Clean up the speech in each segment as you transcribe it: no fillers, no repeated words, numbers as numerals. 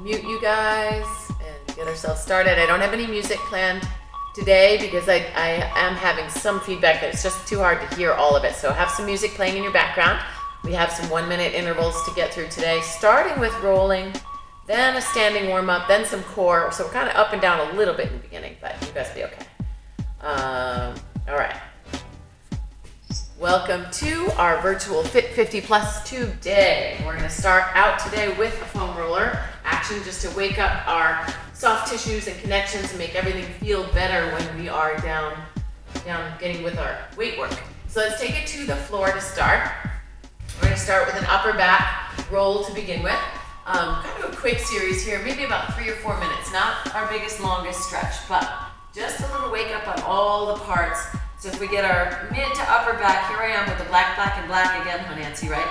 mute you guys and get ourselves started. I don't have any music planned today because I am having some feedback that it's just too hard to hear all of it. So have some music playing in your background. We have some 1-minute intervals to get through today, starting with rolling, then a standing warm-up, then some core. So we're kind of up and down a little bit in the beginning, but you guys be okay. All right. Welcome to our virtual Fit50 Plus today. We're going to start out today with a foam roller action just to wake up our soft tissues and connections and make everything feel better when we are down getting with our weight work. So let's take it to the floor to start. We're going to start with an upper back roll to begin with. Kind of a quick series here, maybe about 3 or 4 minutes. Not our biggest, longest stretch, but just a little wake up on all the parts. So if we get our mid to upper back, here I am with the black, black, and black again, huh, Nancy, right?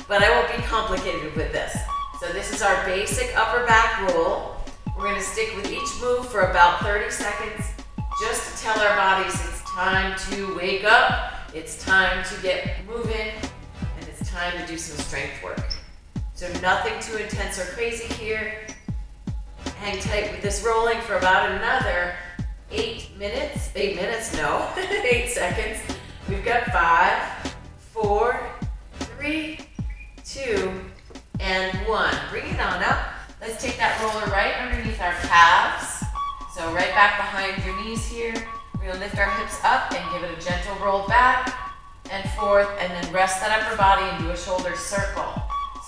But I won't be complicated with this. So this is our basic upper back roll. We're going to stick with each move for about 30 seconds, just to tell our bodies it's time to wake up, it's time to get moving, and it's time to do some strength work. So nothing too intense or crazy here. Hang tight with this rolling for about another 8 minutes. 8 minutes? No. 8 seconds. We've got 5, 4, 3, 2, and 1. Bring it on up. Let's take that roller right underneath our calves. So right back behind your knees here. We're going to lift our hips up and give it a gentle roll back and forth, and then rest that upper body and do a shoulder circle.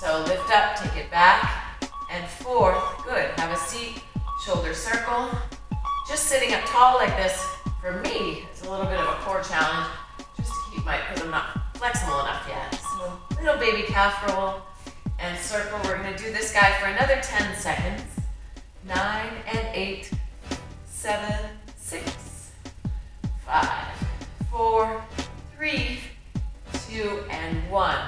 So lift up, take it back and forth. Good. Have a seat. Shoulder circle. Just sitting up tall like this, for me, is a little bit of a core challenge, just to keep because I'm not flexible enough yet. So little baby calf roll and circle. We're going to do this guy for another 10 seconds. 9 and 8, 7, 6, 5, 4, 3, 2, and 1.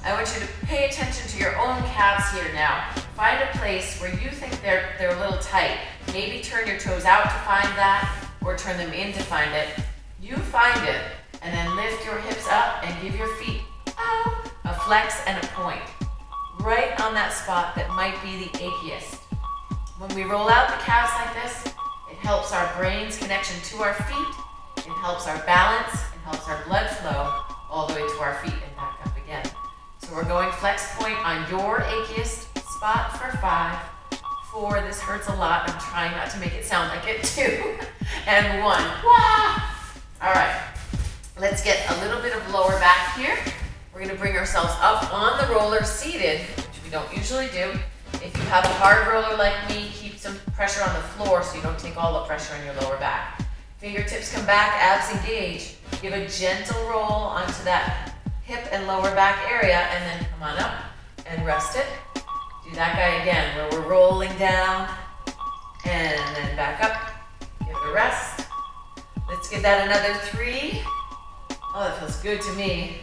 I want you to pay attention to your own calves here now. Find a place where you think they're a little tight. Maybe turn your toes out to find that, or turn them in to find it. You find it, and then lift your hips up and give your feet a flex and a point. Right on that spot that might be the achiest. When we roll out the calves like this, it helps our brain's connection to our feet, it helps our balance, it helps our blood flow all the way to our feet and back up again. So we're going flex point on your achiest spot for 5, 4, this hurts a lot. I'm trying not to make it sound like it, 2, and 1. Wah! All right, let's get a little bit of lower back here. We're gonna bring ourselves up on the roller seated, which we don't usually do. If you have a hard roller like me, keep some pressure on the floor so you don't take all the pressure on your lower back. Fingertips come back, abs engage. Give a gentle roll onto that hip and lower back area, and then come on up and rest it. Do that guy again, where we're rolling down and then back up. Give it a rest. Let's give that another 3. Oh, that feels good to me.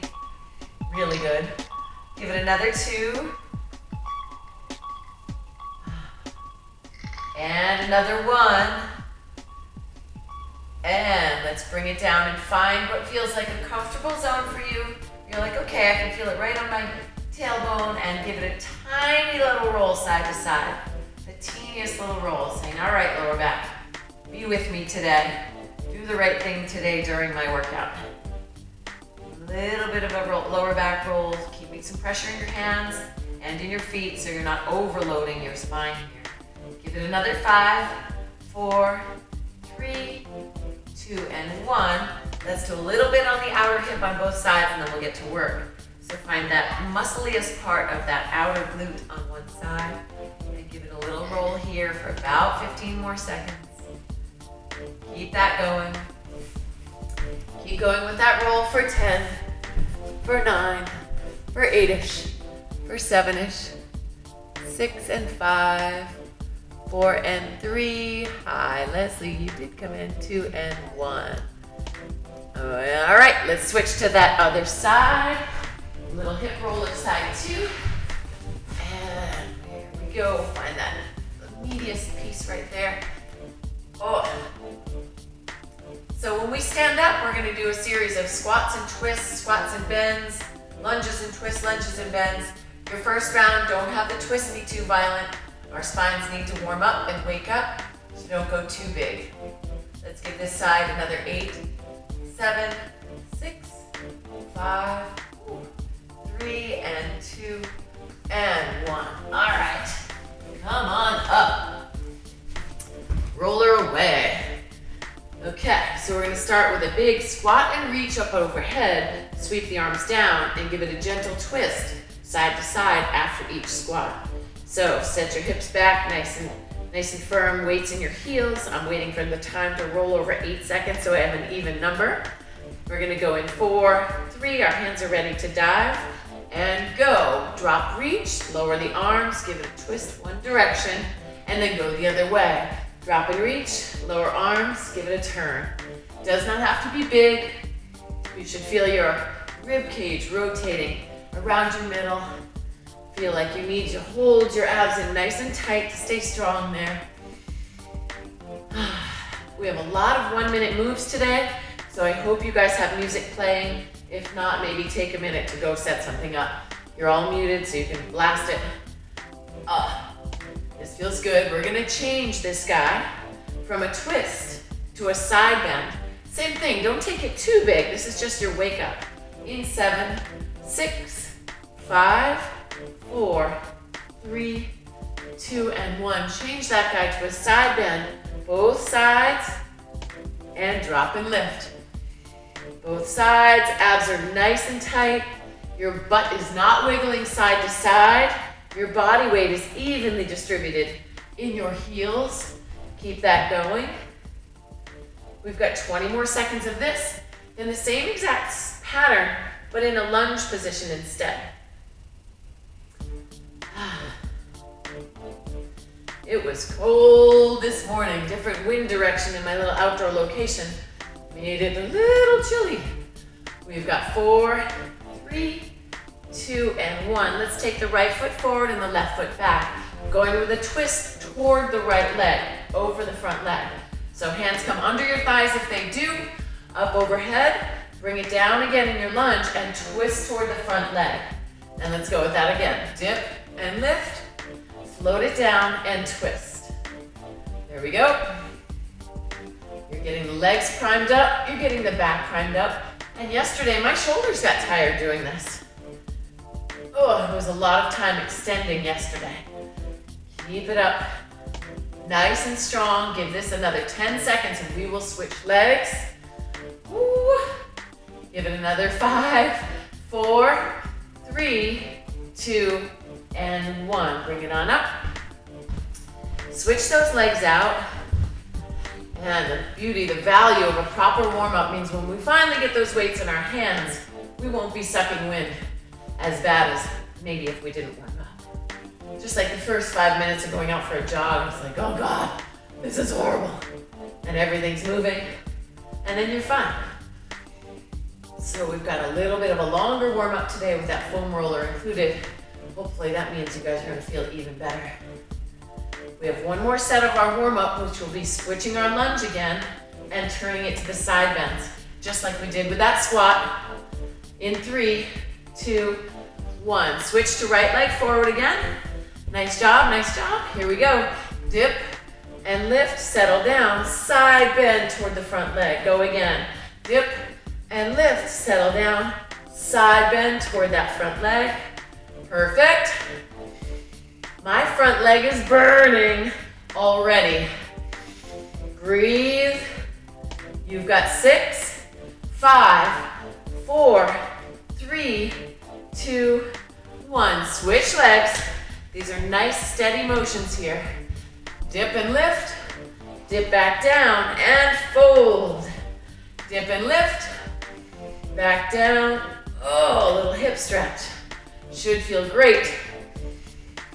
Really good. Give it another 2. And another 1. And let's bring it down and find what feels like a comfortable zone for you. You're like, okay, I can feel it right on my tailbone, and give it a tiny little roll side to side. The teeniest little roll, saying, all right, lower back, be with me today. Do the right thing today during my workout. A little bit of a lower back roll, keeping some pressure in your hands and in your feet so you're not overloading your spine here. Give it another 5, 4, 3, 2, and 1. Let's do a little bit on the outer hip on both sides, and then we'll get to work. So find that muscliest part of that outer glute on one side, and give it a little roll here for about 15 more seconds. Keep that going. Keep going with that roll for 10, for 9, for 8-ish, for 7-ish, 6 and 5, 4 and 3. Hi, Leslie, you did come in. 2 and 1. All right, let's switch to that other side. Little hip roller side 2. And there we go. Find that meatiest piece right there. Oh. So when we stand up, we're going to do a series of squats and twists, squats and bends, lunges and twists, lunges and bends. Your first round, don't have the twist be too violent. Our spines need to warm up and wake up, so don't go too big. Let's give this side another 8, 7, 6, 5, 3, and 2, and 1. All right, come on up. Roller away. Okay, so we're gonna start with a big squat and reach up overhead, sweep the arms down, and give it a gentle twist side to side after each squat. So set your hips back nice and firm, weights in your heels. I'm waiting for the time to roll over 8 seconds so I have an even number. We're gonna go in 4, 3, our hands are ready to dive, and go. Drop, reach, lower the arms, give it a twist one direction, and then go the other way. Drop and reach, lower arms, give it a turn. Does not have to be big. You should feel your rib cage rotating around your middle. Feel like you need to hold your abs in nice and tight to stay strong there. We have a lot of 1-minute moves today, so I hope you guys have music playing. If not, maybe take a minute to go set something up. You're all muted, so you can blast it. This feels good. We're gonna change this guy from a twist to a side bend. Same thing, don't take it too big. This is just your wake up. In 7, 6, 5, 4, 3, 2, and 1. Change that guy to a side bend. Both sides, and drop and lift. Both sides, abs are nice and tight. Your butt is not wiggling side to side. Your body weight is evenly distributed in your heels. Keep that going. We've got 20 more seconds of this in the same exact pattern, but in a lunge position instead. It was cold this morning, different wind direction in my little outdoor location. Made it a little chilly. We've got 4, 3, 2, and 1. Let's take the right foot forward and the left foot back. Going with a twist toward the right leg, over the front leg. So hands come under your thighs if they do, up overhead, bring it down again in your lunge and twist toward the front leg. And let's go with that again. Dip and lift, float it down and twist. There we go. You're getting the legs primed up, you're getting the back primed up. And yesterday my shoulders got tired doing this. Oh, it was a lot of time extending yesterday. Keep it up. Nice and strong. Give this another 10 seconds and we will switch legs. Woo. Give it another 5, 4, 3, 2, and 1. Bring it on up. Switch those legs out. And the beauty, the value of a proper warm-up means when we finally get those weights in our hands, we won't be sucking wind as bad as maybe if we didn't warm up. Just like the first 5 minutes of going out for a jog, it's like, oh God, this is horrible. And everything's moving, and then you're fine. So we've got a little bit of a longer warm-up today with that foam roller included. Hopefully that means you guys are gonna feel even better. We have one more set of our warm-up, which will be switching our lunge again and turning it to the side bends, just like we did with that squat. In 3, 2, 1. Switch to right leg forward again. Nice job, nice job. Here we go. Dip and lift, settle down, side bend toward the front leg. Go again. Dip and lift, settle down, side bend toward that front leg. Perfect. My front leg is burning already. Breathe. You've got 6, 5, 4, 3, 2, 1. Switch legs. These are nice steady motions here. Dip and lift. Dip back down and fold. Dip and lift. Back down. Oh, a little hip stretch. Should feel great.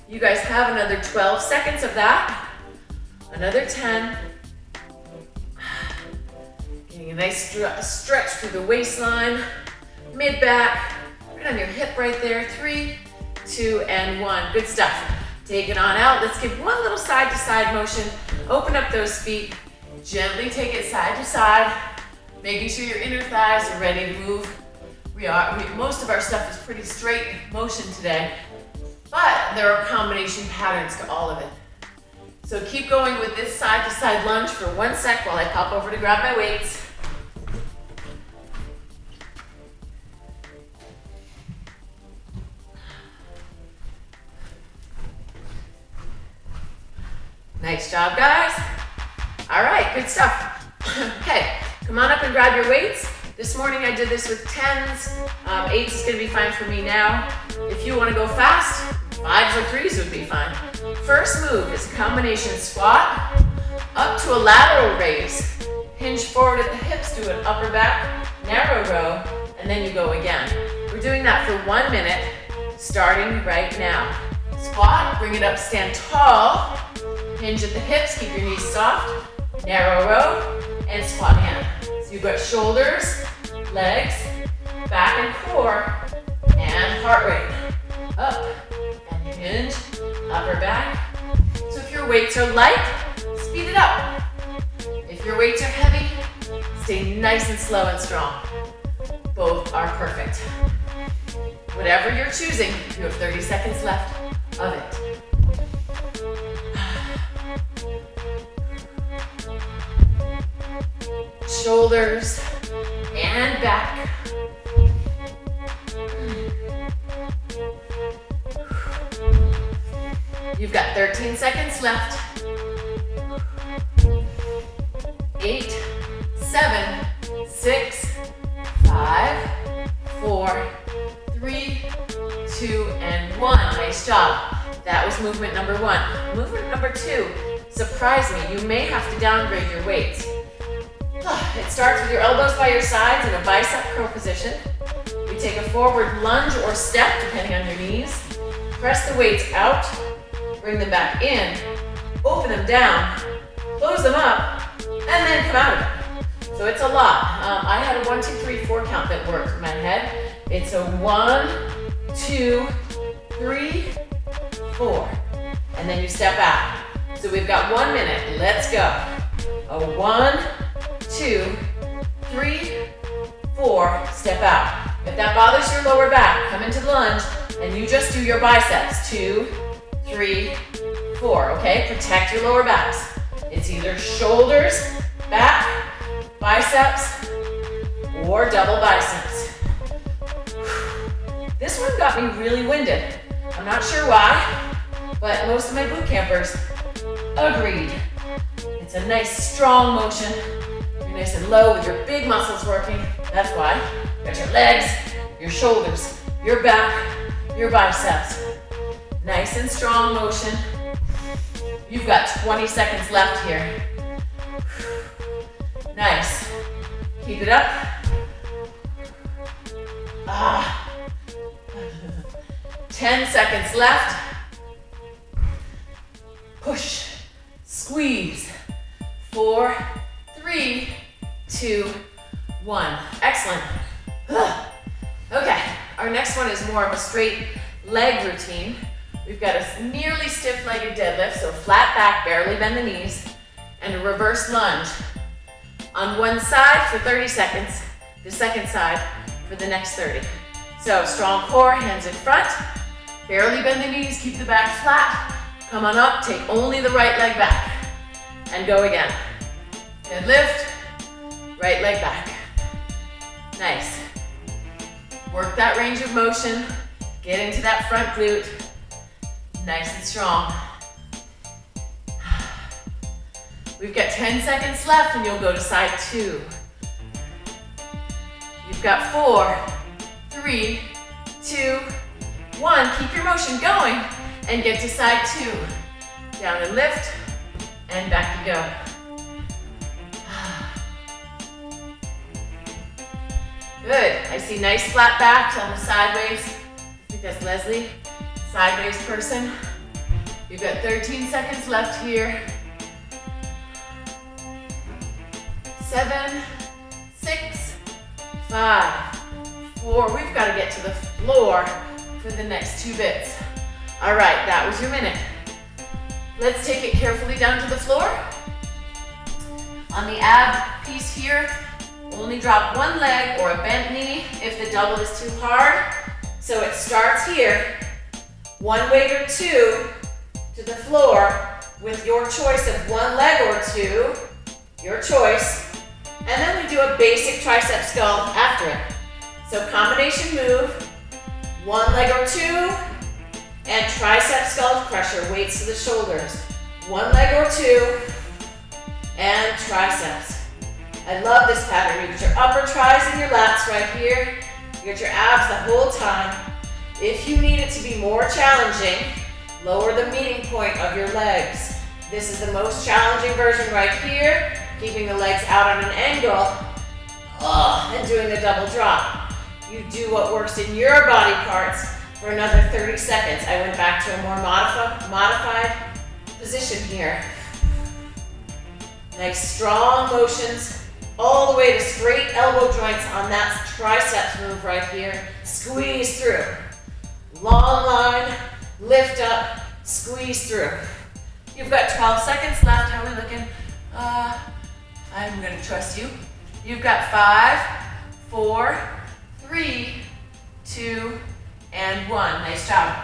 You guys have another 12 seconds of that. Another 10. Getting a nice stretch through the waistline, mid-back, right on your hip right there. 3, 2, and 1. Good stuff. Take it on out. Let's give one little side-to-side motion. Open up those feet. Gently take it side to side, making sure your inner thighs are ready to move. Most of our stuff is pretty straight motion today. But there are combination patterns to all of it. So keep going with this side to side lunge for 1 sec while I pop over to grab my weights. Nice job, guys. All right, good stuff. Okay, come on up and grab your weights. This morning I did this with 10s. 8s is gonna be fine for me now. If you wanna go fast, 5s or 3s would be fine. First move is a combination squat up to a lateral raise. Hinge forward at the hips, do an upper back, narrow row, and then you go again. We're doing that for 1 minute, starting right now. Squat, bring it up, stand tall. Hinge at the hips, keep your knees soft. Narrow row, and squat again. So you've got shoulders, legs, back and core, and heart rate. Up, and hinge, upper back. So if your weights are light, speed it up. If your weights are heavy, stay nice and slow and strong. Both are perfect. Whatever you're choosing, you have 30 seconds left of it. Shoulders and back. You've got 13 seconds left. 8, 7, 6, 5, 4, 3, 2, and 1. Nice job. That was movement number 1. Movement number 2, surprise me, you may have to downgrade your weights. It starts with your elbows by your sides in a bicep curl position. We take a forward lunge or step, depending on your knees. Press the weights out, bring them back in, open them down, close them up, and then come out of it. So it's a lot. I had a 1, 2, 3, 4 count that worked in my head. It's a 1, 2, 3, 4. And then you step out. So we've got 1 minute. Let's go. A 1, 2, 3, 4, step out. If that bothers your lower back, come into the lunge and you just do your biceps. 2, 3, 4, okay? Protect your lower backs. It's either shoulders, back, biceps, or double biceps. This one got me really winded. I'm not sure why, but most of my boot campers agreed. It's a nice strong motion. You're nice and low with your big muscles working. That's why. You got your legs, your shoulders, your back, your biceps. Nice and strong motion. You've got 20 seconds left here. Nice. Keep it up. 10 seconds left. Push, squeeze. 4, 3, 2, 1. Excellent. Okay, our next one is more of a straight leg routine. We've got a nearly stiff-legged deadlift, so flat back, barely bend the knees, and a reverse lunge. On one side for 30 seconds, the second side for the next 30. So strong core, hands in front, barely bend the knees, keep the back flat. Come on up, take only the right leg back, and go again. Deadlift, right leg back. Nice. Work that range of motion, get into that front glute, nice and strong. We've got 10 seconds left and you'll go to side 2. You've got 4, 3, 2, 1. Keep your motion going and get to side 2. Down and lift, and back you go. Good. I see nice flat backs on the sideways. I think that's Leslie. Sideways person. You've got 13 seconds left here. 7, 6, 5, 4. We've got to get to the floor for the next 2 bits. All right, that was your minute. Let's take it carefully down to the floor. On the ab piece here, only drop one leg or a bent knee if the double is too hard. So it starts here, one weight or 2 to the floor, with your choice of one leg or two, your choice, and then we do a basic tricep skull after it. So combination move, one leg or two, and tricep skull crusher, weights to the shoulders. One leg or two, and triceps. I love this pattern. You get your upper thighs and your lats right here. You get your abs the whole time. If you need it to be more challenging, lower the meeting point of your legs. This is the most challenging version right here, keeping the legs out on an angle, and doing the double drop. You do what works in your body parts for another 30 seconds. I went back to a more modified position here. Nice strong motions all the way to straight elbow joints on that triceps move right here. Squeeze through. Long line, lift up, squeeze through. You've got 12 seconds left. How are we looking? I'm gonna trust you. You've got 5, 4, 3, 2, and 1. Nice job.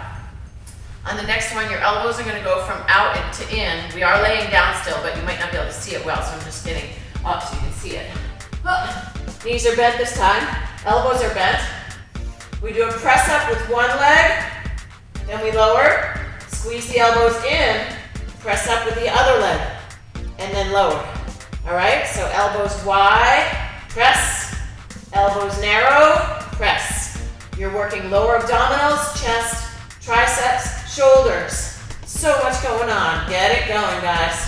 On the next one, your elbows are gonna go from out to in. We are laying down still, but you might not be able to see it well, so I'm just getting up so you can see it. Knees are bent this time. Elbows are bent. We do a press up with one leg, then we lower, squeeze the elbows in, press up with the other leg, and then lower. All right, so elbows wide, press, elbows narrow, press. You're working lower abdominals, chest, triceps, shoulders. So much going on. Get it going, guys.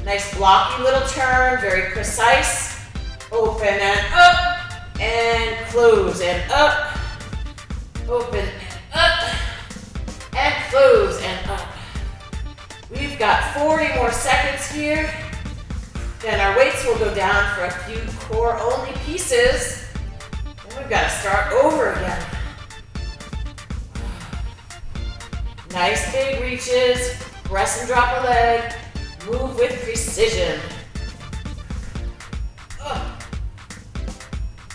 Nice blocky little turn, very precise. Open and up, and close and up. Open and up, and close and up. We've got 40 more seconds here. Then our weights will go down for a few core only pieces. Then we've got to start over again. Nice big reaches, press and drop a leg, move with precision.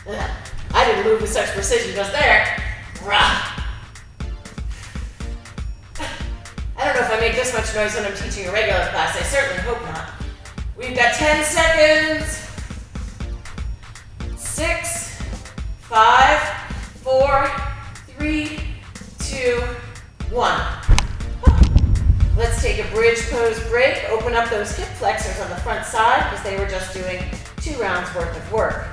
I didn't move with such precision just there. I don't know if I make this much noise when I'm teaching a regular class. I certainly hope not. We've got 10 seconds. 6, 5, 4, 3, 2, 1. Let's take a bridge pose break. Open up those hip flexors on the front side because they were just doing 2 rounds worth of work.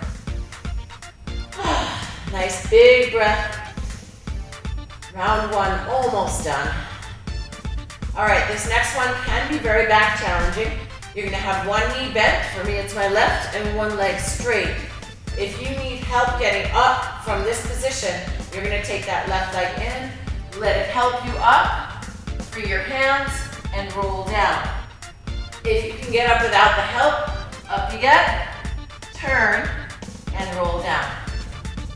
Nice big breath. Round 1 almost done. All right, this next one can be very back challenging. You're gonna have one knee bent, for me it's my left, and one leg straight. If you need help getting up from this position, you're gonna take that left leg in, let it help you up, free your hands, and roll down. If you can get up without the help, up you get, turn, and roll down.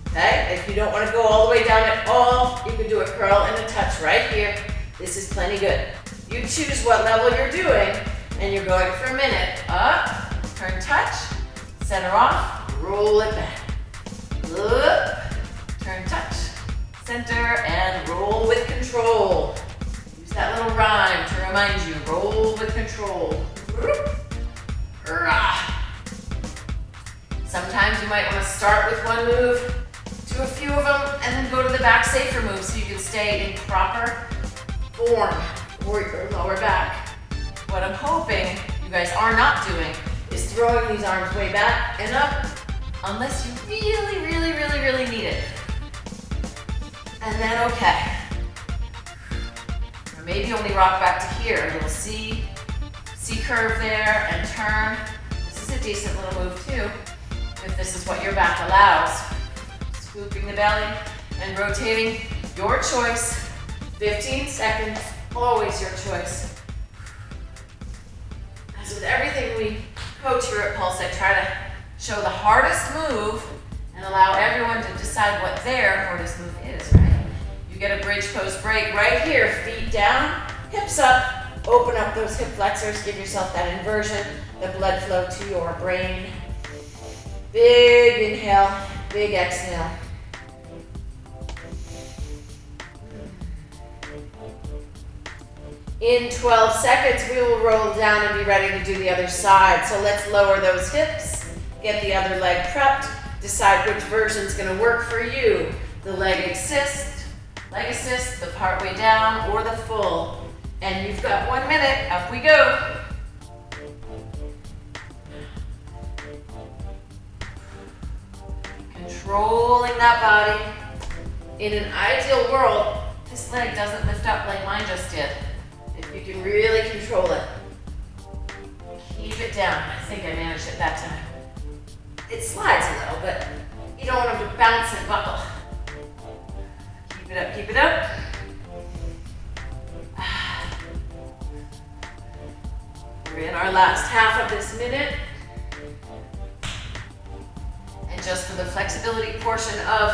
Okay, if you don't want to go all the way down at all, you can do a curl and a touch right here. This is plenty good. You choose what level you're doing, and you're going for a minute. Up, turn, touch, center off, roll it back. Up, turn, touch, center, and roll with control. Use that little rhyme to remind you, roll with control. Sometimes you might want to start with one move, do a few of them, and then go to the back safer move so you can stay in proper form for your lower back. What I'm hoping you guys are not doing is throwing these arms way back and up unless you really, really, really, really need it. And then okay. Or maybe only rock back to here, a little C curve there, and turn. This is a decent little move too, if this is what your back allows. Scooping the belly and rotating, your choice. 15 seconds, always your choice. As with everything we coach here at Pulse, I try to show the hardest move and allow everyone to decide what their hardest move is, right? You get a bridge pose break right here, feet down, hips up, open up those hip flexors, give yourself that inversion, the blood flow to your brain. Big inhale, big exhale. In 12 seconds, we will roll down and be ready to do the other side. So let's lower those hips, get the other leg prepped, decide which version is going to work for you. The leg assist, the part way down, or the full. And you've got 1 minute, up we go. Controlling that body. In an ideal world, this leg doesn't lift up like mine just did. If you can really control it, keep it down. I think I managed it that time. It slides a little, but you don't want them to bounce and buckle. Keep it up, keep it up. We're in our last half of this minute. And just for the flexibility portion of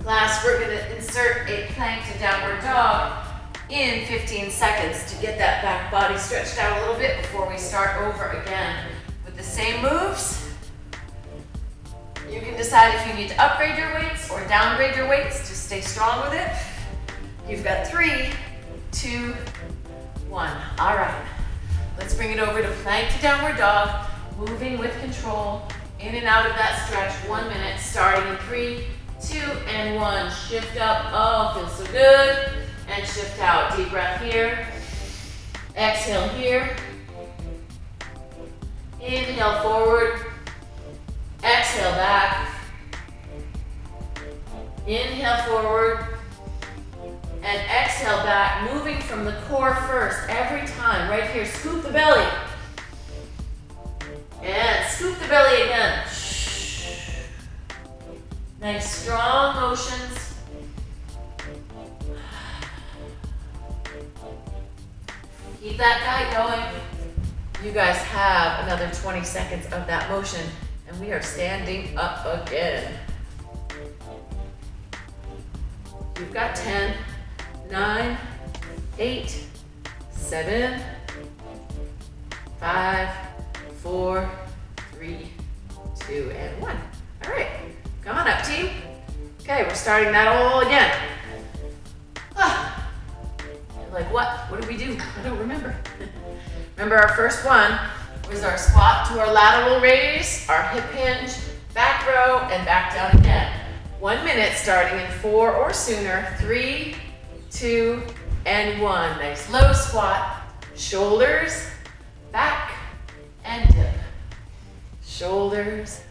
class, we're going to insert a plank to downward dog in 15 seconds to get that back body stretched out a little bit before we start over again. With the same moves, you can decide if you need to upgrade your weights or downgrade your weights to stay strong with it. You've got 3, 2, 1. All right, let's bring it over to plank to downward dog, moving with control, in and out of that stretch, 1 minute, starting in 3, 2, and 1. Shift up, oh, feels so good. And shift out. Deep breath here. Exhale here. Inhale forward. Exhale back. Inhale forward. And exhale back. Moving from the core first every time. Right here. Scoop the belly. And scoop the belly again. Nice strong motions. Keep that guy going. You guys have another 20 seconds of that motion, and we are standing up again. You've got 10, 9, 8, 7, 5, 4, 3, 2, and 1. All right, come on up, team. Okay, we're starting that all again. Like what? What did we do? I don't remember. Remember our first one was our squat to our lateral raise, our hip hinge, back row, and back down again. 1 minute starting in 4 or sooner. 3, 2, and 1. Nice low squat. Shoulders, back, and dip. Shoulders,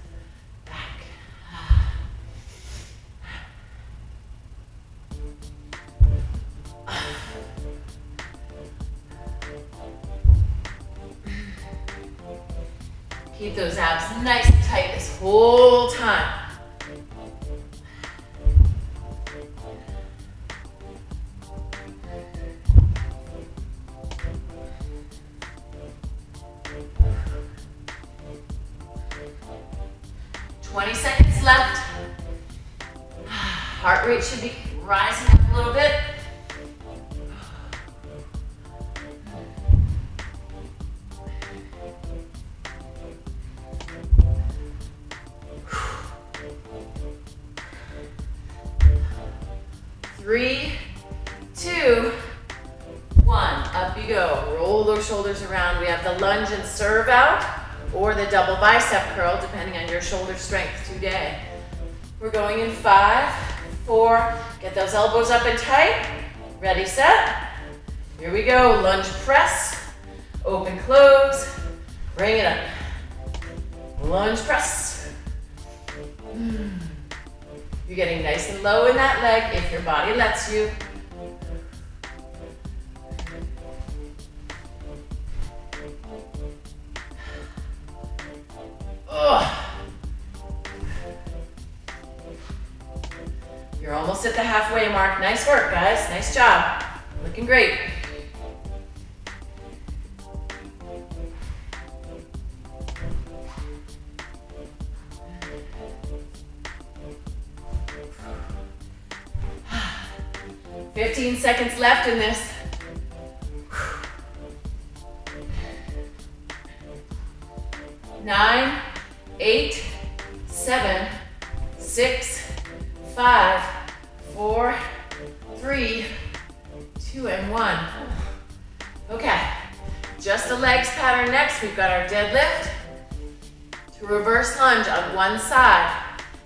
back. Keep those abs nice and tight this whole time. Left. Heart rate should be rising up a little bit. Three, 2, 1. Up you go. Roll those shoulders around. We have the lunge and serve out, or the double bicep curl, depending on your shoulder strength today. We're going in 5, 4, get those elbows up and tight. Ready, set. Here we go. Lunge press, open, close, bring it up. Lunge press. You're getting nice and low in that leg if your body lets you. You're almost at the halfway mark. Nice work, guys. Nice job. Looking great. "15 seconds left in this. Nine, 8, 7, 6, 5, 4, 3, 2, and 1. Okay, just a legs pattern next. We've got our deadlift to reverse lunge on one side.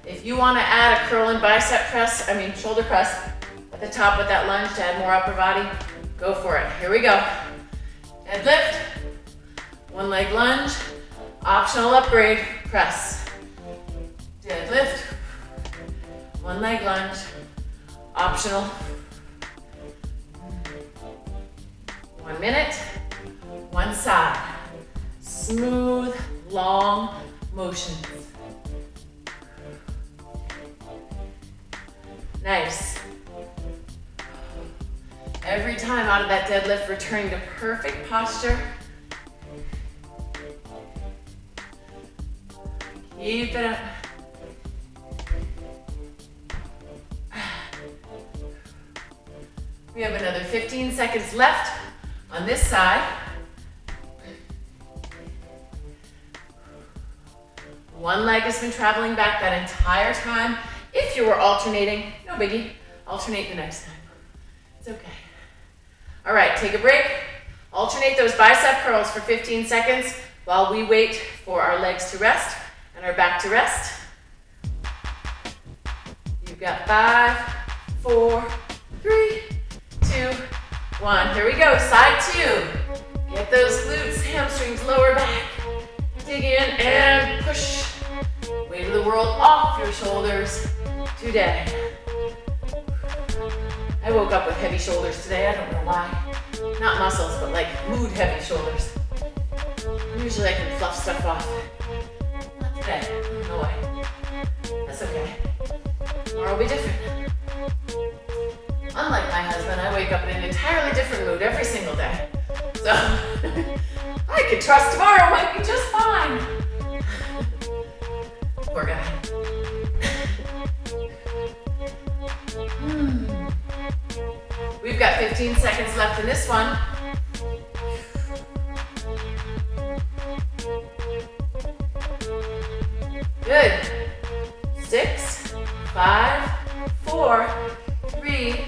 If you want to add a curl and shoulder press at the top with that lunge to add more upper body, go for it. Here we go. Deadlift, one leg lunge, optional upgrade, press. Deadlift, one leg lunge, optional. 1 minute, one side. Smooth, long motions. Nice. Every time out of that deadlift, returning to perfect posture. Keep it up. We have another 15 seconds left on this side. One leg has been traveling back that entire time. If you were alternating, no biggie, alternate the next time. It's okay. All right, take a break. Alternate those bicep curls for 15 seconds while we wait for our legs to rest and our back to rest. You've got 5, 4, 3, 2, 1. Here we go, side 2. Get those glutes, hamstrings, lower back. Dig in and push. Weight of the world off your shoulders today. I woke up with heavy shoulders today, I don't know why. Not muscles, but like mood heavy shoulders. Usually I can fluff stuff off. Not today, I don't know why. That's okay. Tomorrow will be different. Unlike my husband, I wake up in an entirely different mood every single day. So, I could trust tomorrow might be just fine. Poor guy. We've got 15 seconds left in this one. Good. 6, 5, 4, 3.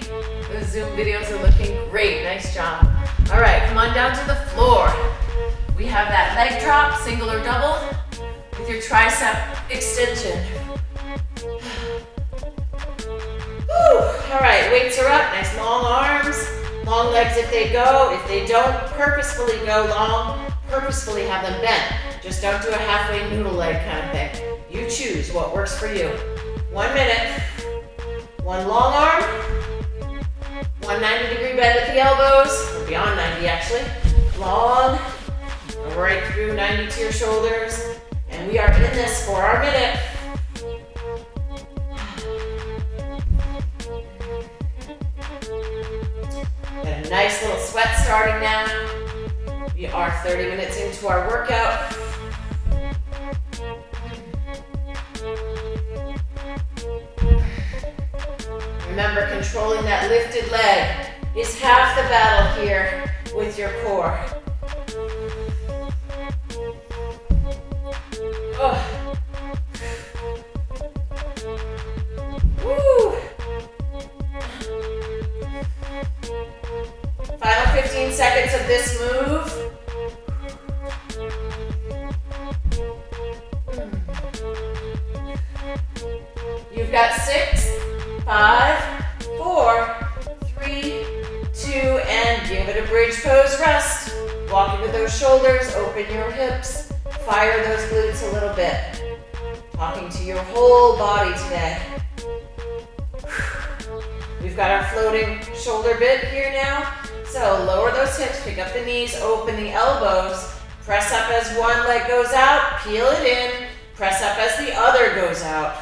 Those Zoom videos are looking great. Nice job. All right, come on down to the floor. We have that leg drop, single or double, with your tricep extension. Whew. All right, weights are up. Nice long arms, long legs if they go. If they don't purposefully go long, purposefully have them bent. Just don't do a halfway noodle leg kind of thing. You choose what works for you. 1 minute. One long arm. One 90-degree bend at the elbows, or beyond 90 actually. Long, right through 90 to your shoulders. And we are in this for our minute. Got a nice little sweat starting now. We are 30 minutes into our workout. Remember, controlling that lifted leg is half the battle here with your core. Oh. Woo. Final 15 seconds of this move. You've got 6, 5, 4, 3, 2, and give it a bridge pose rest. Walk into those shoulders, open your hips, fire those glutes a little bit. Talking to your whole body today. We've got our floating shoulder bit here now. So lower those hips, pick up the knees, open the elbows, press up as one leg goes out, peel it in, press up as the other goes out.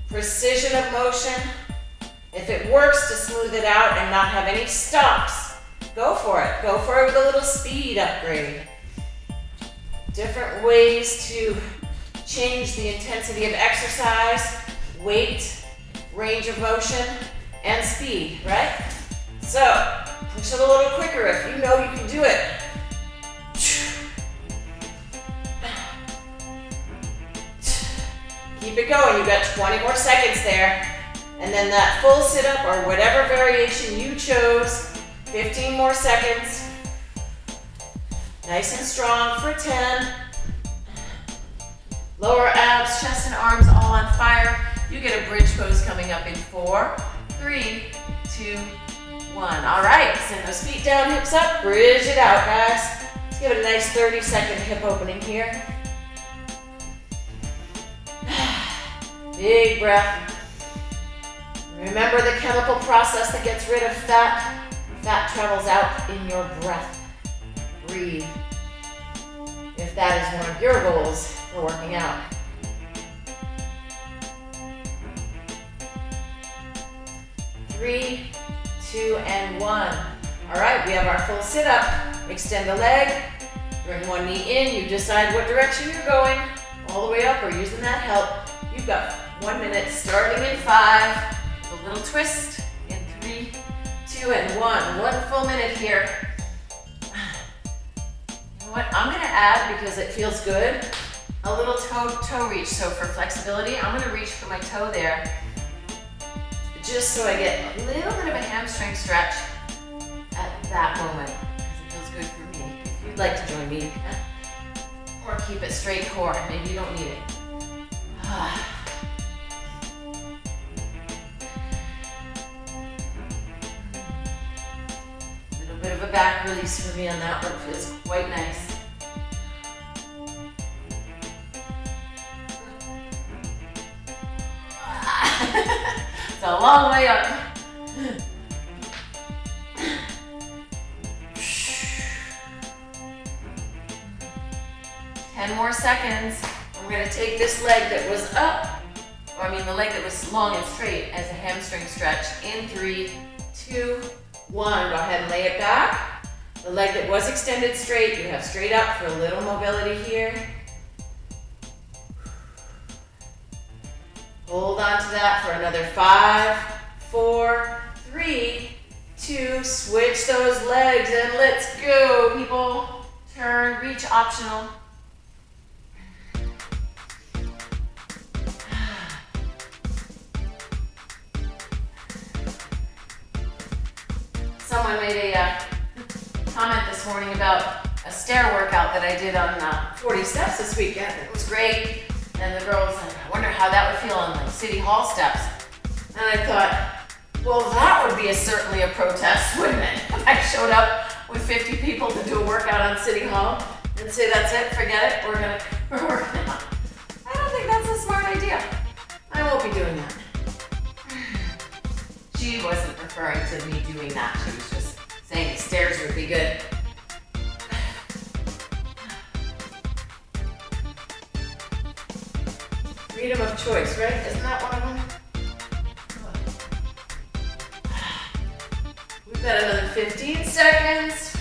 Precision of motion. If it works to smooth it out and not have any stops, go for it. Go for it with a little speed upgrade. Different ways to change the intensity of exercise, weight, range of motion, and speed, right? So, push it a little quicker if you know you can do it. Keep it going, you've got 20 more seconds there. And then that full sit-up or whatever variation you chose 15 more seconds. Nice and strong for 10. Lower abs, chest and arms all on fire. You get a bridge pose coming up in 4, 3, 2, 1. All right, send those feet down, hips up, bridge it out, guys. Let's give it a nice 30-second hip opening here. Big breath. Remember the chemical process that gets rid of fat. Fat travels out in your breath. Breathe. If that is one of your goals for working out. Three, 2, and 1. All right, we have our full sit-up. Extend the leg. Bring one knee in. You decide what direction you're going. All the way up or using that help. You've got 1 minute starting in 5. A little twist in 3, 2, and 1. 1 full minute here. You know what? I'm going to add, because it feels good, a little toe reach. So for flexibility, I'm going to reach for my toe there, just so I get a little bit of a hamstring stretch at that moment, because it feels good for me. If you'd like to join me, you can. Or keep it straight core. Maybe you don't need it. A little bit of a back release for me on that one. Feels quite nice. It's a long way up. 10 more seconds. We're going to take this leg that was up, the leg that was long and straight, as a hamstring stretch in 3, 2, 1. Go ahead and lay it back. The leg that was extended straight, you have straight up for a little mobility here. Hold on to that for another 5, 4, 3, 2. Switch those legs and let's go, people. Turn, reach optional. Someone made a comment this morning about a stair workout that I did on 40 steps this weekend. It was great. And the girl was like, I wonder how that would feel on like City Hall steps. And I thought, well, that would be certainly a protest, wouldn't it? If I showed up with 50 people to do a workout on City Hall and say, that's it, forget it, we're working out. I don't think that's a smart idea. I won't be doing that. She wasn't referring to me doing that. She was just saying the stairs would be good. Freedom of choice, right? Isn't that one of them? We've got another 15 seconds.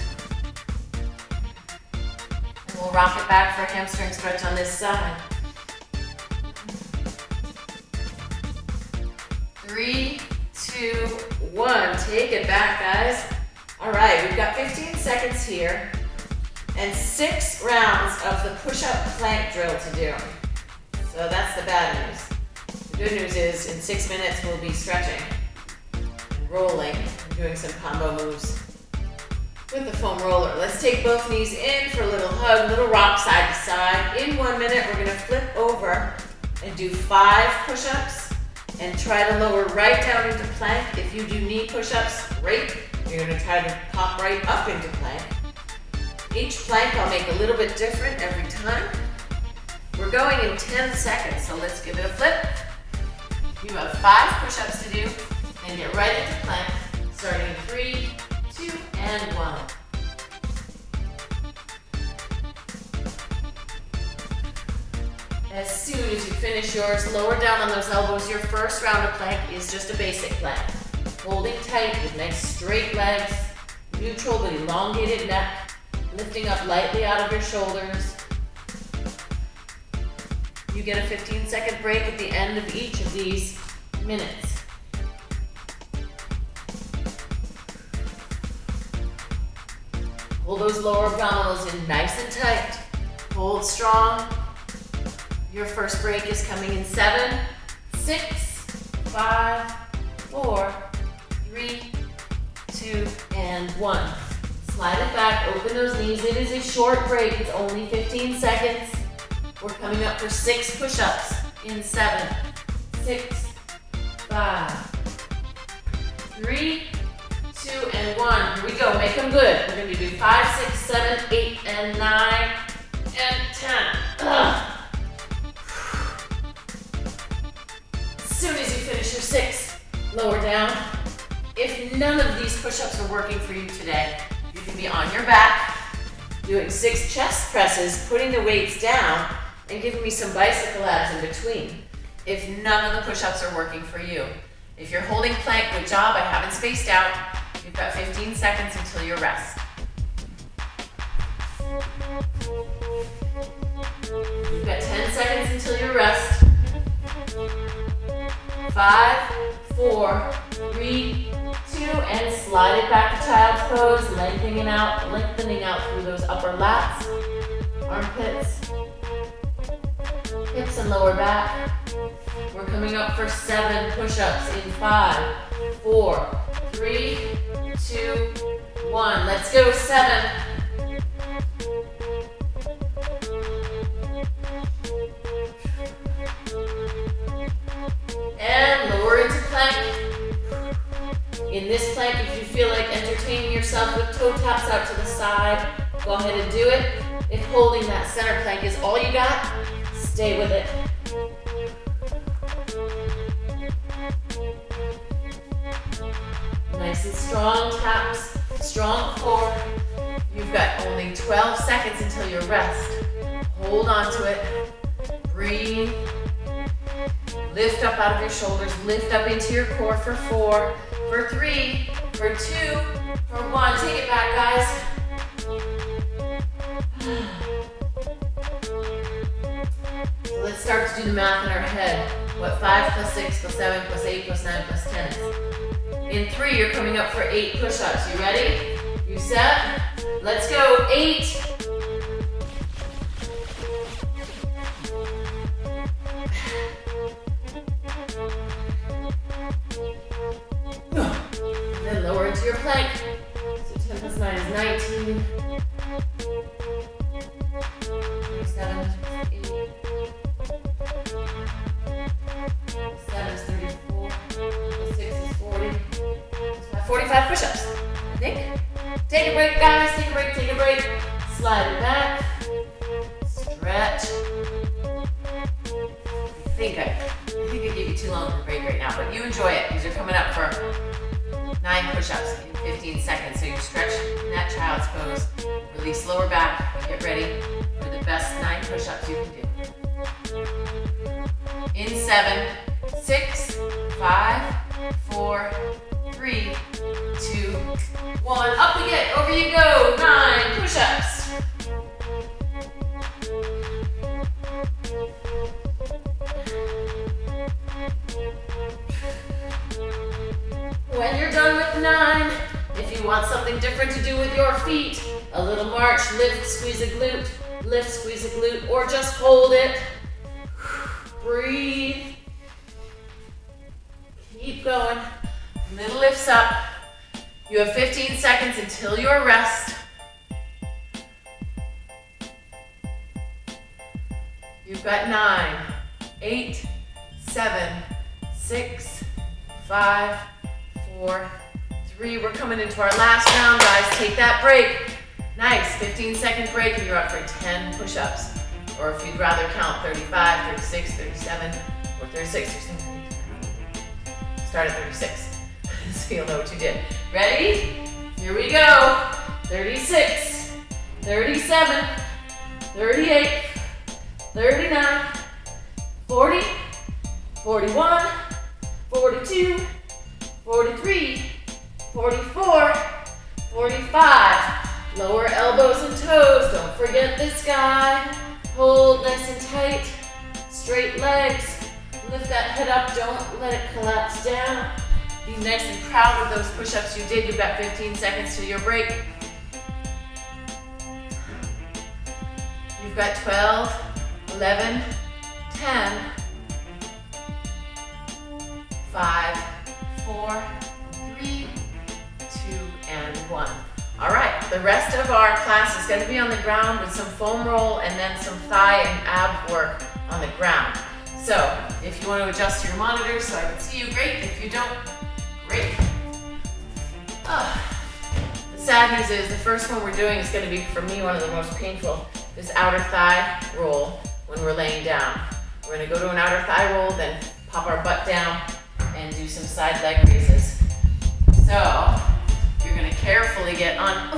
And we'll rock it back for a hamstring stretch on this side. 3, 2, 1. Take it back, guys. All right, we've got 15 seconds here and 6 rounds of the push-up plank drill to do. So that's the bad news. The good news is in 6 minutes we'll be stretching and rolling and doing some combo moves with the foam roller. Let's take both knees in for a little hug, little rock side to side. In 1 minute, we're gonna flip over and do 5 push-ups and try to lower right down into plank. If you do knee push-ups, great. You're gonna try to pop right up into plank. Each plank I'll make a little bit different every time. We're going in 10 seconds, so let's give it a flip. You have 5 push-ups to do, and get right into plank, starting in 3, 2, and 1. As soon as you finish yours, lower down on those elbows. Your first round of plank is just a basic plank. Holding tight with nice straight legs, neutral but elongated neck, lifting up lightly out of your shoulders. You get a 15-second break at the end of each of these minutes. Pull those lower abdominals in nice and tight. Hold strong. Your first break is coming in 7, 6, 5, 4, 3, 2, 2, and 1. Slide it back, open those knees. It is a short break, it's only 15 seconds. We're coming up for 6 push-ups in 7, 6, 5, 3, 2, and 1. Here we go, make them good. We're gonna do 5, 6, 7, 8, and 9, and 10. Ugh. As soon as you finish your 6, lower down. If none of these push-ups are working for you today, you can be on your back, doing 6 chest presses, putting the weights down, and giving me some bicycle abs in between. If none of the push-ups are working for you. If you're holding plank, good job, I haven't spaced out. You've got 15 seconds until your rest. You've got 10 seconds until your rest. 5, 4, 3, 2, and slide it back to child's pose, lengthening out through those upper lats, armpits, hips and lower back. We're coming up for 7 push-ups in 5, 4, 3, 2, 1. Let's go, 7. And lower into plank. In this plank, if you feel like entertaining yourself with toe taps out to the side, go ahead and do it. If holding that center plank is all you got, stay with it. Nice and strong taps, strong core. You've got only 12 seconds until your rest. Hold on to it. Breathe. Lift up out of your shoulders. Lift up into your core for 4, for 3, for 2, for 1. Take it back, guys. So let's start to do the math in our head. What 5 plus 6 plus 7 plus 8 plus 9 plus 10 is. In 3, you're coming up for 8 push-ups. You ready? You set? Let's go. 8. Then lower into your plank. So 10 plus 9 is 19. 27 plus 8. 7 is 34. Plus 6 is 40. 45 push-ups, I think. Take a break, guys. Take a break, take a break. Slide it back. Stretch. I think I gave you too long of a break right now, but you enjoy it because you're coming up for 9 push-ups in 15 seconds. So you stretch in that child's pose, release lower back, and get ready for the best 9 push-ups you can do. In 7, 6, 5, 4, 3, 2, 1. Up again, over you go. 9 push-ups. When you're done with 9, if you want something different to do with your feet, a little march, lift, squeeze a glute, or just hold it. Breathe. Keep going. Little lifts up. You have 15 seconds until your rest. You've got 9, 8, 7, 6, 5, 4, 3. We're coming into our last round, guys. Take that break. Nice, 15-second break and you're up for 10 push-ups. Or if you'd rather count 35, 36, 37, or 36, 37. Start at 36. So you'll know what you did. Ready? Here we go. 36, 37, 38, 39, 40, 41, 42, 43, 44, 45. Lower elbows and toes. Don't forget this guy. Hold nice and tight. Straight legs. Lift that head up. Don't let it collapse down. Be nice and proud of those push-ups you did. You've got 15 seconds to your break. You've got 12, 11, 10, 5, 4, 3, 2, All right, the rest of our class is going to be on the ground with some foam roll and then some thigh and ab work on the ground. So if you want to adjust your monitor so I can see you, great. If you don't, great. The sad news is the first one we're doing is going to be, for me, one of the most painful, this outer thigh roll when we're laying down. We're going to go to an outer thigh roll, then pop our butt down and do some side leg raises. So you're going to carefully get on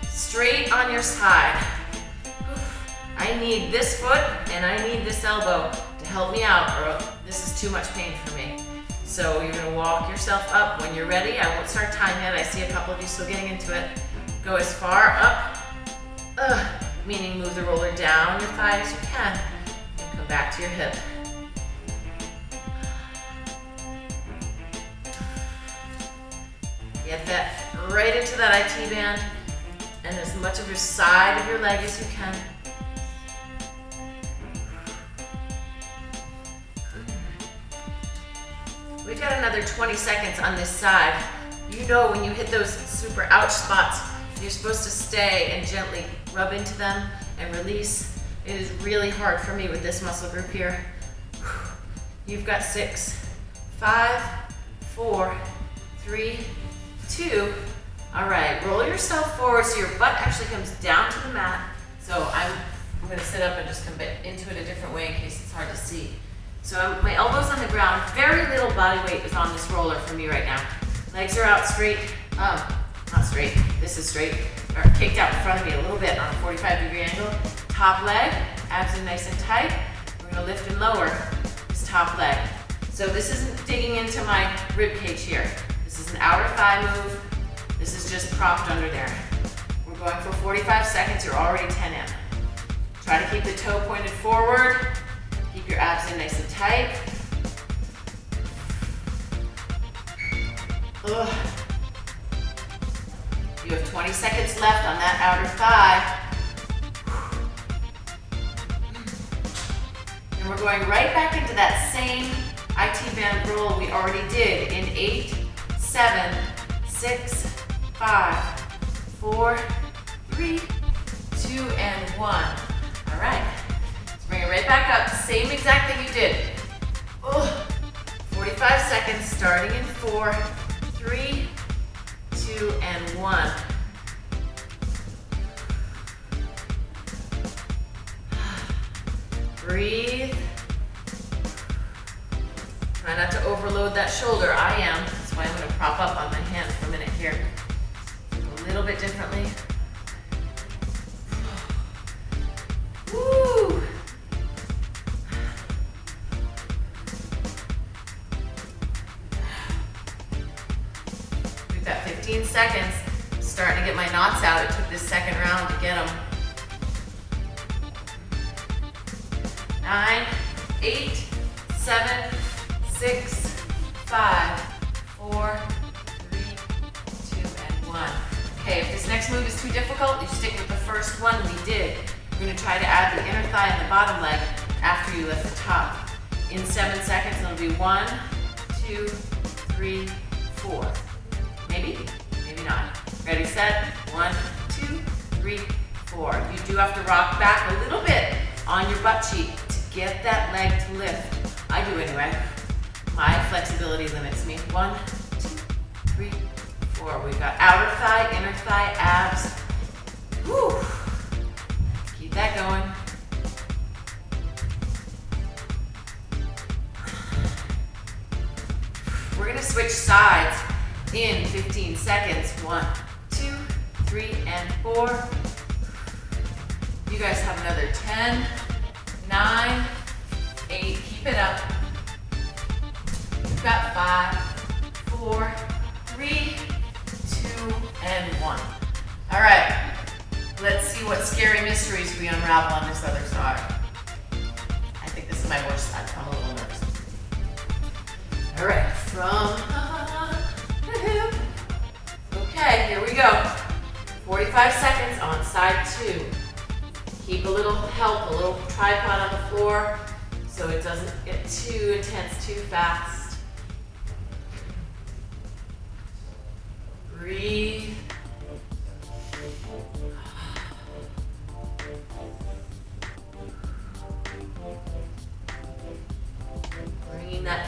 straight on your side. I need this foot and I need this elbow to help me out, or this is too much pain for me. So you're going to walk yourself up. When you're ready, I won't start time yet. I see a couple of you still getting into it. Go as far up, meaning move the roller down your thigh as you can, and come back to your hip. Get that right into that IT band and as much of your side of your leg as you can. We've got another 20 seconds on this side. You know when you hit those super ouch spots, you're supposed to stay and gently rub into them and release. It is really hard for me with this muscle group here. You've got 6, 5, 4, 3, 2. All right, roll yourself forward so your butt actually comes down to the mat. So I'm going to sit up and just come into it a different way in case it's hard to see. So my elbows on the ground, very little body weight is on this roller for me right now. Legs are out straight, not straight, this is straight, or kicked out in front of me a little bit on a 45-degree angle. Top leg, abs in nice and tight. We're gonna lift and lower this top leg. So this isn't digging into my rib cage here. This is an outer thigh move. This is just propped under there. We're going for 45 seconds, you're already 10 in. Try to keep the toe pointed forward. Keep your abs in nice and tight. You have 20 seconds left on that outer thigh. And we're going right back into that same IT band roll we already did in 8, 7, 6, 5, 4, 3, 2, and 1. All right. Bring it right back up, same exact thing you did. 45 seconds, starting in 4, 3, 2, and 1. Breathe. Try not to overload that shoulder. I am. That's why I'm going to prop up on my hand for a minute here. A little bit differently. Woo! We've got 15 seconds. I'm starting to get my knots out. It took this second round to get them. 9, 8, 7, 6, 5, 4, 3, 2, and 1. Okay, if this next move is too difficult, you stick with the first one we did. We're going to try to add the inner thigh and the bottom leg after you lift the top. In 7 seconds, it'll be 1, 2, 3, 4. Maybe, maybe not. Ready, set, 1, 2, 3, 4. You do have to rock back a little bit on your butt cheek to get that leg to lift. I do anyway. My flexibility limits me. 1, 2, 3, 4. We've got outer thigh, inner thigh, abs. Woo! Keep that going. We're gonna switch sides in 15 seconds. 1, 2, 3, and 4. You guys have another 10, 9, 8. Keep it up. You've got 5, 4, 3, 2, and 1. All right. Let's see what scary mysteries we unravel on this other side. I think this is my worst side, so I'm a little nervous. All right, from the hip. Okay, here we go. 45 seconds on side 2. Keep a little help, a little tripod on the floor so it doesn't get too intense too fast. Breathe.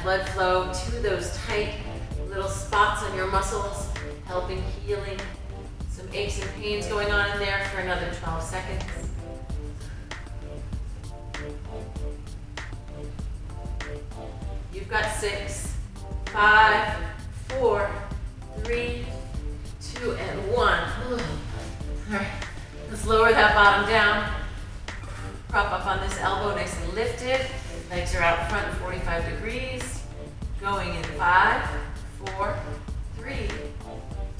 blood flow to those tight little spots on your muscles, helping healing some aches and pains going on in there for another 12 seconds. You've got 6, 5, 4, 3, 2, and 1. All right, let's lower that bottom down. Prop up on this elbow, nice and lifted. Legs are out front, 45 degrees. Going in 5, 4, 3,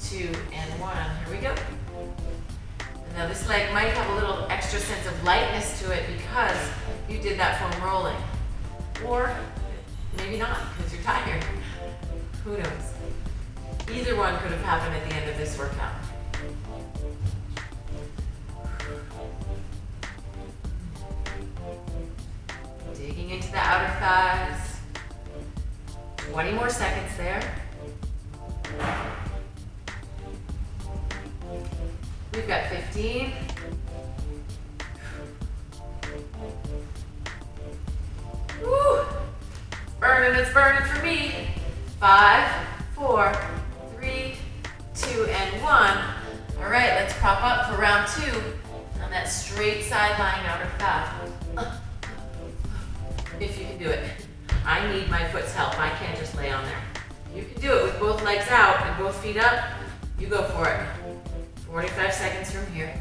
2, and 1. Here we go. And now this leg might have a little extra sense of lightness to it because you did that foam rolling. Or maybe not, because you're tired. Who knows? Either one could have happened at the end of this workout. Digging into the outer thighs. 20 more seconds there. We've got 15. Woo! It's burning for me. 5, 4, 3, 2, and 1. All right, let's prop up for round 2 on that straight side lying outer thigh. If you can do it. I need my foot's help. I can't just lay on there. You can do it with both legs out and both feet up. You go for it. 45 seconds from here.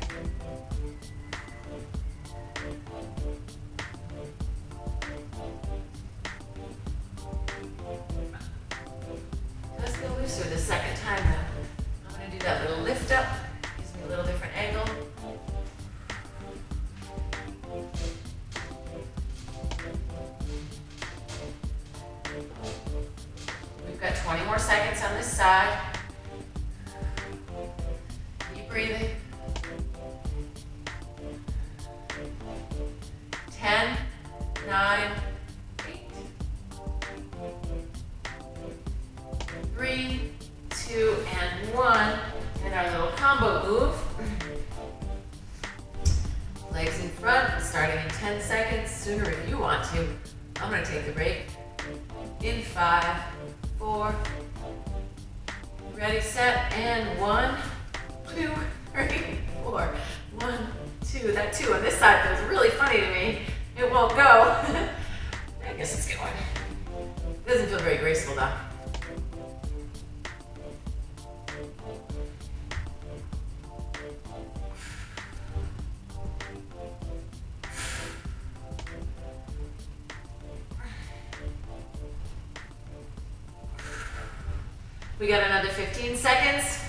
Let's go looser the second time though. I'm going to do that little lift up. Gives me a little different angle. We've got 20 more seconds on this side. Keep breathing. 10, 9, 8, 3, 2, and 1. And our little combo move. Legs in front, starting in 10 seconds, sooner if you want to. I'm going to take the break. In 5, 4, ready, set, and 1, 2, 3, 4. 1, 2. That 2 on this side feels really funny to me. It won't go. I guess it's going. It doesn't feel very graceful though. We got another 15 seconds.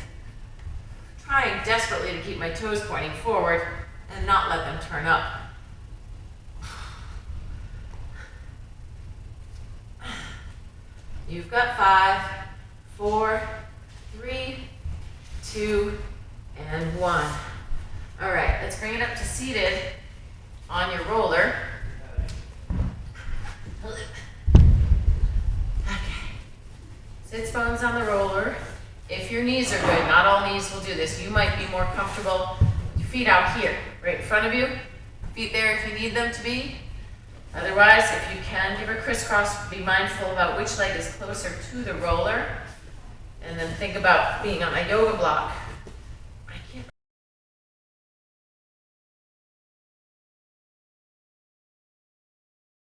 Trying desperately to keep my toes pointing forward and not let them turn up. You've got 5, 4, 3, 2, and 1. All right, let's bring it up to seated on your roller. Sits bones on the roller. If your knees are good, not all knees will do this. You might be more comfortable with your feet out here, right in front of you. Feet there if you need them to be. Otherwise, if you can, give a crisscross. Be mindful about which leg is closer to the roller. And then think about being on a yoga block.